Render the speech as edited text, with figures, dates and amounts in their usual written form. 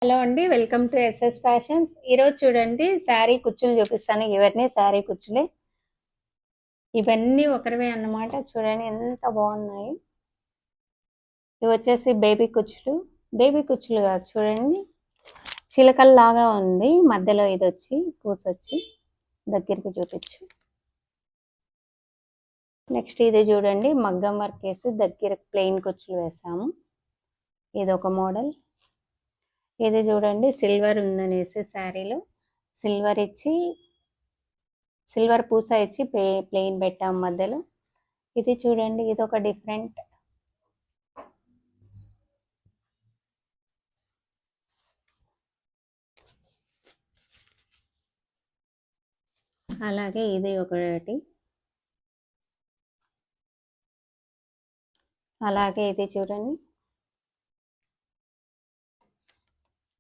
Hello అండి, welcome to SS fashions. ఈరోజు చూడండి శారీ కుచ్చులు చూపిస్తాను. ఇవన్నీ శారీ కుచ్చులే, ఇవన్నీ ఒకరివే అన్నమాట. చూడండి ఎంత బాగున్నాయి. ఇవి వచ్చేసి బేబీ కుచ్చులు. బేబీ కుచ్చులు కాదు, చూడండి చిలకల్లాగా ఉంది. మధ్యలో ఇది వచ్చి పూసొచ్చి దగ్గరికి చూపించు. నెక్స్ట్ ఇది చూడండి, మగ్గం వర్క్ వేసి దగ్గర ప్లెయిన్ కుచ్చులు వేసాము. ఇది ఒక మోడల్. ఇది చూడండి, సిల్వర్ ఉందనేసి శారీలో సిల్వర్ ఇచ్చి సిల్వర్ పూస ఇచ్చి ప్లెయిన్ పెట్టాం మధ్యలో. ఇది చూడండి, ఇది ఒక డిఫరెంట్. అలాగే ఇది ఒకటి. అలాగే ఇది చూడండి,